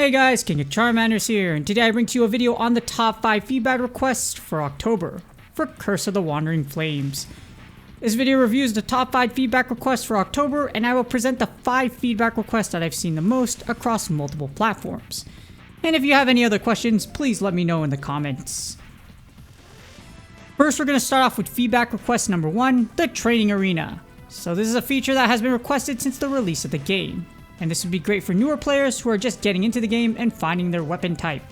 Hey guys, King of Charmanders here, and today I bring to you a video on the top 5 feedback requests for October for Curse of the Wandering Flames. This video reviews the top 5 feedback requests for October, and I will present the 5 feedback requests that I've seen the most across multiple platforms. And if you have any other questions, please let me know in the comments. First, we're going to start off with feedback request number 1, the Training Arena. So this is a feature that has been requested since the release of the game. And this would be great for newer players who are just getting into the game and finding their weapon type.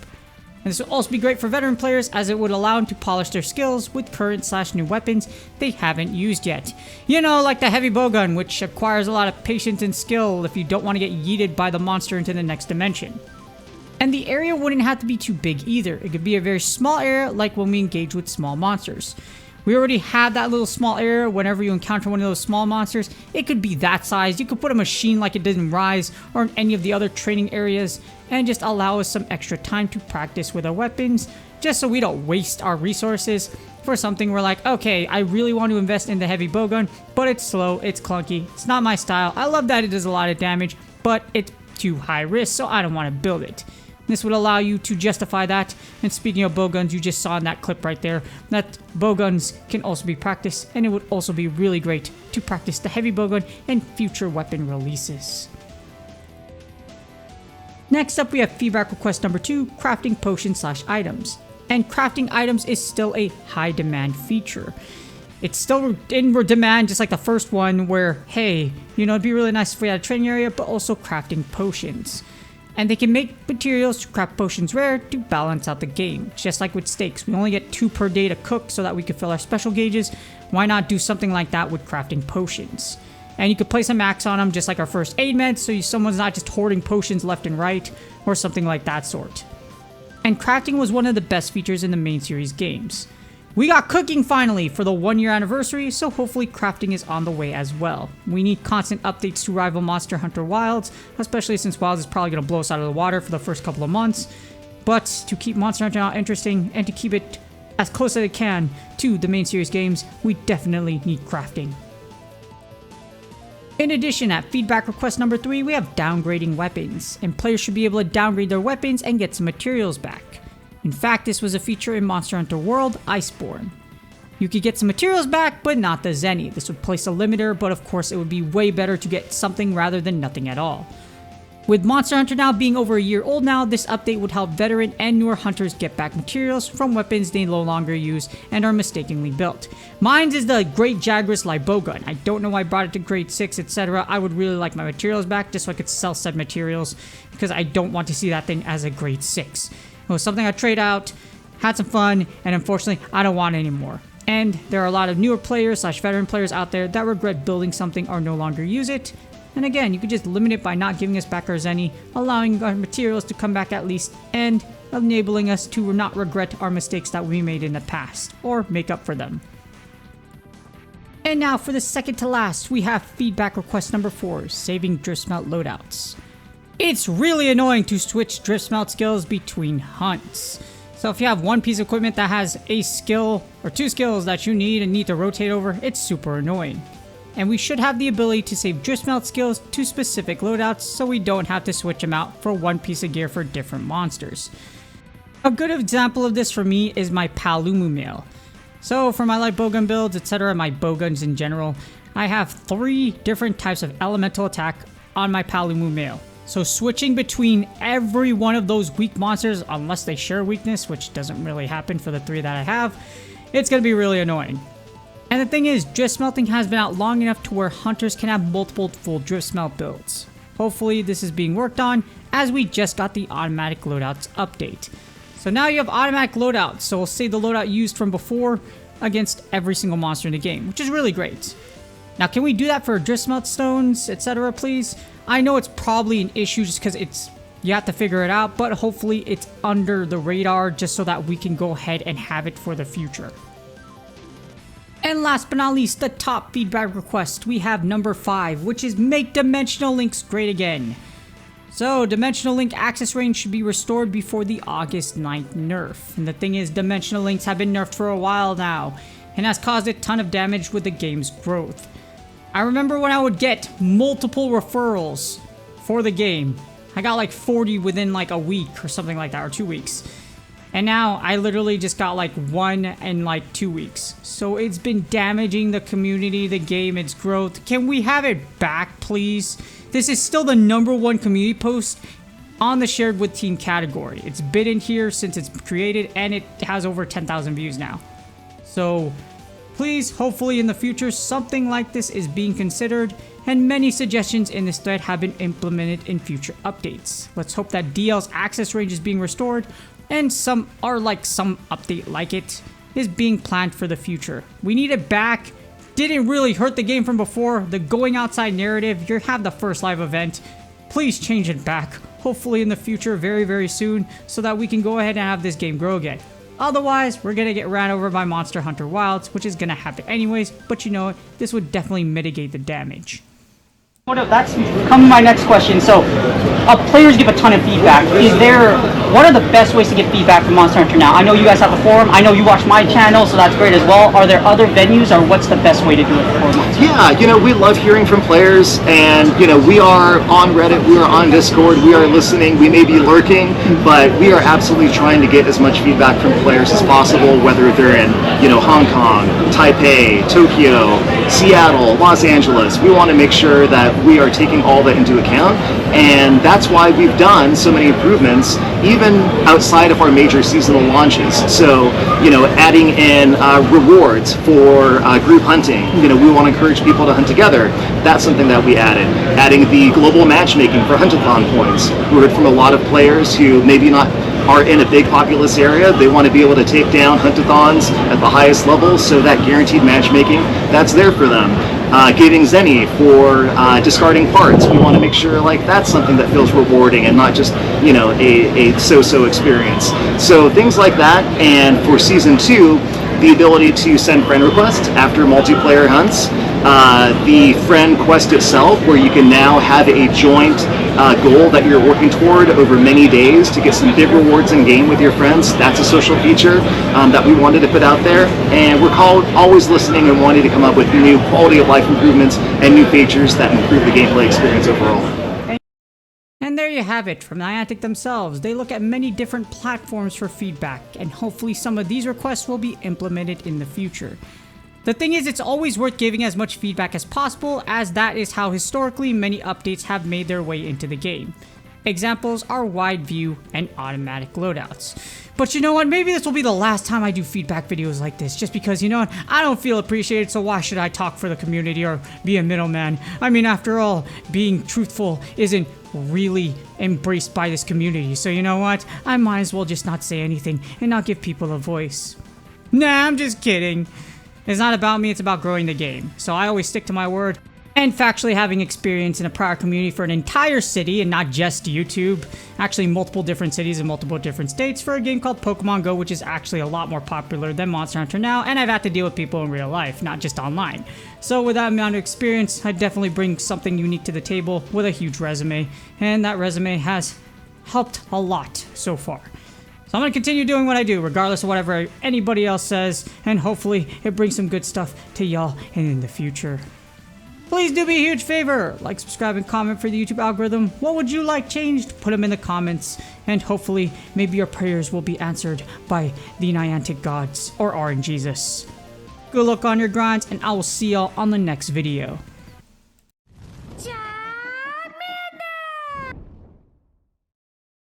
And this would also be great for veteran players as it would allow them to polish their skills with current/new weapons they haven't used yet. You know, like the heavy bowgun, which acquires a lot of patience and skill if you don't want to get yeeted by the monster into the next dimension. And the area wouldn't have to be too big either. It could be a very small area like when we engage with small monsters. We already have that little small area whenever you encounter one of those small monsters. It could be that size. You could put a machine like it did in Rise or in any of the other training areas and just allow us some extra time to practice with our weapons just so we don't waste our resources for something we're like, okay, I really want to invest in the heavy bowgun, but it's slow, it's clunky, it's not my style. I love that it does a lot of damage, but it's too high risk, so I don't want to build it. This would allow you to justify that. And speaking of bowguns, you just saw in that clip right there that bowguns can also be practiced, and it would also be really great to practice the heavy bowgun and future weapon releases. Next up, we have feedback request number 2, crafting potions/items. And crafting items is still a high demand feature. It's still in demand just like the first one where, hey, you know, it'd be really nice if we had a training area, but also crafting potions. And they can make materials to craft potions rare to balance out the game. Just like with steaks, we only get 2 per day to cook so that we can fill our special gauges. Why not do something like that with crafting potions? And you could place a max on them just like our first aid meds, so someone's not just hoarding potions left and right or something like that sort. And crafting was one of the best features in the main series games. We got cooking finally for the 1-year anniversary, so hopefully crafting is on the way as well. We need constant updates to rival Monster Hunter Wilds, especially since Wilds is probably going to blow us out of the water for the first couple of months. But to keep Monster Hunter out interesting and to keep it as close as it can to the main series games, we definitely need crafting. In addition, at feedback request number 3, we have downgrading weapons, and players should be able to downgrade their weapons and get some materials back. In fact, this was a feature in Monster Hunter World Iceborne. You could get some materials back, but not the Zenny. This would place a limiter, but of course it would be way better to get something rather than nothing at all. With Monster Hunter now being over a year old now, this update would help veteran and newer hunters get back materials from weapons they no longer use and are mistakenly built. Mine is the Great Jagras Libowgun. I don't know why I brought it to grade 6, etc. I would really like my materials back just so I could sell said materials because I don't want to see that thing as a grade 6. It was something I trade out, had some fun, and unfortunately, I don't want it anymore. And there are a lot of newer players/veteran players out there that regret building something or no longer use it. And again, you could just limit it by not giving us back our Zenny, allowing our materials to come back at least, and enabling us to not regret our mistakes that we made in the past, or make up for them. And now for the second to last, we have feedback request number 4, saving drift smelt loadouts. It's really annoying to switch drift smelt skills between hunts. So if you have one piece of equipment that has a skill or 2 skills that you need to rotate over, it's super annoying. And we should have the ability to save drift smelt skills to specific loadouts so we don't have to switch them out for one piece of gear for different monsters. A good example of this for me is my Palumu mail. So for my light bowgun builds, etc., my bowguns in general, I have 3 different types of elemental attack on my Palumu mail. So switching between every one of those weak monsters, unless they share weakness, which doesn't really happen for the 3 that I have, it's going to be really annoying. And the thing is, drift smelting has been out long enough to where hunters can have multiple full drift smelt builds. Hopefully this is being worked on, as we just got the automatic loadouts update. So now you have automatic loadouts, so we'll save the loadout used from before against every single monster in the game, which is really great. Now, can we do that for drift smelt stones, etc., please? I know it's probably an issue just because you have to figure it out, but hopefully it's under the radar just so that we can go ahead and have it for the future. And last but not least, the top feedback request, we have number 5, which is make dimensional links great again. So, dimensional link access range should be restored before the August 9th nerf. And the thing is, dimensional links have been nerfed for a while now, and has caused a ton of damage with the game's growth. I remember when I would get multiple referrals for the game, I got like 40 within like a week or something like that, or 2 weeks. And now I literally just got like 1 in like 2 weeks. So it's been damaging the community, the game, its growth. Can we have it back, please? This is still the #1 community post on the shared with team category. It's been in here since it's created and it has over 10,000 views now. So please, hopefully in the future, something like this is being considered, and many suggestions in this thread have been implemented in future updates. Let's hope that DL's access range is being restored, and some update like it is being planned for the future. We need it back. Didn't really hurt the game from before. The going outside narrative, you have the first live event. Please change it back. Hopefully in the future, very, very soon, so that we can go ahead and have this game grow again. Otherwise, we're gonna get ran over by Monster Hunter Wilds, which is gonna happen anyways, but you know what? This would definitely mitigate the damage. That's come my next question. So, players give a ton of feedback. What are the best ways to get feedback from Monster Hunter now? I know you guys have a forum. I know you watch my channel, so that's great as well. Are there other venues, or what's the best way to do it for Monster Hunter? Yeah, we love hearing from players, and we are on Reddit, we are on Discord, we are listening, we may be lurking, but we are absolutely trying to get as much feedback from players as possible, whether they're in, Hong Kong, Taipei, Tokyo, Seattle, Los Angeles. We want to make sure that we are taking all that into account, and that's why we've done so many improvements, even outside of our major seasonal launches. So, adding in rewards for group hunting. We want to encourage people to hunt together. That's something that we added. Adding the global matchmaking for Huntathon points. We heard from a lot of players who maybe not are in a big populous area. They want to be able to take down Huntathons at the highest level, so that guaranteed matchmaking, that's there for them. Giving Zenny for discarding parts. We want to make sure that's something that feels rewarding and not just a so-so experience. So things like that, and for Season 2, the ability to send friend requests after multiplayer hunts. The friend quest itself, where you can now have a joint goal that you're working toward over many days to get some big rewards in game with your friends. That's a social feature that we wanted to put out there, and we're always listening and wanting to come up with new quality of life improvements and new features that improve the gameplay experience overall. And there you have it from Niantic themselves. They look at many different platforms for feedback, and hopefully some of these requests will be implemented in the future. The thing is, it's always worth giving as much feedback as possible, as that is how historically many updates have made their way into the game. Examples are wide view and automatic loadouts. But you know what, maybe this will be the last time I do feedback videos like this, just because, I don't feel appreciated, so why should I talk for the community or be a middleman? I mean, after all, being truthful isn't really embraced by this community, so you know what, I might as well just not say anything and not give people a voice. Nah, I'm just kidding. It's not about me, it's about growing the game. So I always stick to my word. And factually having experience in a prior community for an entire city and not just YouTube, actually multiple different cities in multiple different states for a game called Pokemon Go, which is actually a lot more popular than Monster Hunter now, and I've had to deal with people in real life, not just online. So with that amount of experience, I definitely bring something unique to the table with a huge resume, and that resume has helped a lot so far. So I'm going to continue doing what I do, regardless of whatever anybody else says, and hopefully it brings some good stuff to y'all and in the future. Please do me a huge favor, like, subscribe, and comment for the YouTube algorithm. What would you like changed? Put them in the comments, and hopefully maybe your prayers will be answered by the Niantic gods or RNGesus. Good luck on your grinds, and I will see y'all on the next video.